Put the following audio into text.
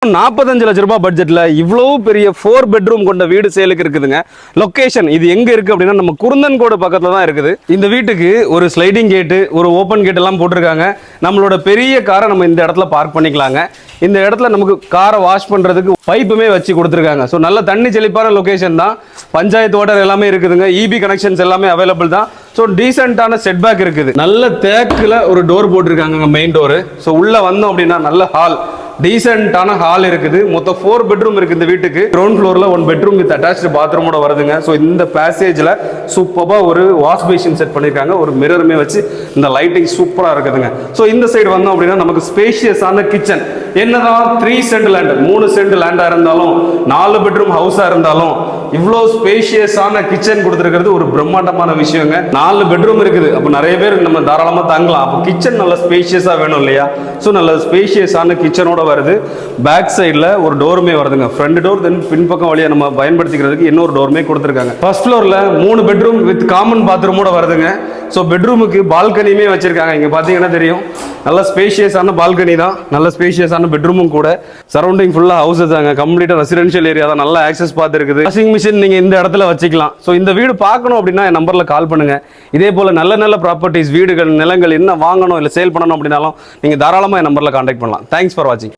வெறும் 45 லட்ச ரூபாய் பட்ஜெட்ல இவ்வளவு பெரிய 4 பெட்ரூம் கொண்ட வீடு சேலுக்கு இருக்குதுங்க. லொகேஷன் இது எங்க இருக்கு அப்படின்னா நம்ம குருந்தன்கோடு பக்கத்துல தான் இருக்குது. இந்த வீட்டுக்கு ஒரு ஸ்லைடிங் கேட்டு, ஒரு ஓப்பன் கேட் எல்லாம் போட்டிருக்காங்க. நம்மளோட பெரிய காரை நம்ம இந்த இடத்துல பார்க் பண்ணிக்கலாங்க. இந்த இடத்துல நமக்கு காரை வாஷ் பண்றதுக்கு பைப்புமே வச்சு கொடுத்துருக்காங்க. ஸோ நல்ல தண்ணி செழிப்பான லொகேஷன் தான். பஞ்சாயத்து வாட்டர் எல்லாமே இருக்குதுங்க. இபி கனெக்ஷன்ஸ் எல்லாமே அவைலபிள் தான். ஸோ டீசென்டான செட் பேக் இருக்குது. நல்ல தேக்குல ஒரு டோர் போட்டிருக்காங்க, மெயின் டோர். ஸோ உள்ள வந்தோம் அப்படின்னா நல்ல ஹால், டீசென்டான ஹால் இருக்குது. மொத்தம் 4 பெட்ரூம் இருக்கு இந்த வீட்டுக்கு. கிரவுண்ட் ஃப்ளோர்ல 1 பெட்ரூம் வித் அட்டாச்டு பாத்ரூமோட வருதுங்க. ஸோ இந்த பேசேஜ்ல சூப்பரா ஒரு வாஷ் பேசின் செட் பண்ணிருக்காங்க. ஒரு மிரருமே வச்சு இந்த லைட்டிங் சூப்பரா இருக்குதுங்க. ஸோ இந்த சைடு வந்தோம் அப்படின்னா நமக்கு ஸ்பேஷியஸான கிச்சன். என்னதான் 3 சென்ட் லேண்ட், 3 சென்ட் லேண்டா இருந்தாலும், 4 பெட்ரூம் ஹவுஸா இருந்தாலும் இவ்வளோ ஸ்பேஷியஸான கிச்சன் கொடுத்துருக்கிறது ஒரு பிரம்மாண்டமான விஷயங்க. 4 பெட்ரூம் இருக்குது. அப்போ நிறைய பேர் நம்ம தாராளமாக தங்கலாம். அப்போ கிச்சன் நல்ல ஸ்பேஷியஸா வேணும் இல்லையா? ஸோ நல்ல ஸ்பேஷியஸான கிச்சனோட வருது. பேக் சைடில் ஒரு டோருமே வருதுங்க. ஃப்ரண்ட் டோர், தென் பின்பக்கம் வழியாக நம்ம பயன்படுத்திக்கிறதுக்கு இன்னொரு டோருமே கொடுத்துருக்காங்க. ஃபர்ஸ்ட் ஃப்ளோரில் 3 பெட்ரூம் வித் காமன் பாத்ரூமோட வருதுங்க. ஸோ பெட்ரூமுக்கு பால்கனியுமே வச்சிருக்காங்க. இங்கே பார்த்தீங்கன்னா தெரியும், நல்ல ஸ்பேஷியஸான பால்கனி தான், நல்ல ஸ்பேஷியஸான பெட்ரூமும் கூட. சரௌண்டிங் ஃபுல்லாக ஹவுசஸ் தாங்க, கம்ப்ளீட்டாக ரெசிடென்ஷியல் ஏரியா தான். நல்ல ஆக்சஸ் பார்த்து இருக்குது. வாஷிங் மிஷின் நீங்கள் இந்த இடத்துல வச்சுக்கலாம். ஸோ இந்த வீடு பார்க்கணும் அப்படின்னா என் நம்பரில் கால் பண்ணுங்க. இதே போல் நல்ல நல்ல ப்ராப்பர்ட்டிஸ், வீடுகள், நிலங்கள் என்ன வாங்கணும் இல்லை சேல் பண்ணணும் அப்படின்னாலும் நீங்கள் தாராளமாக என் நம்பரில் கான்டாக்ட் பண்ணலாம். தேங்க்ஸ் ஃபார் வாட்சிங்.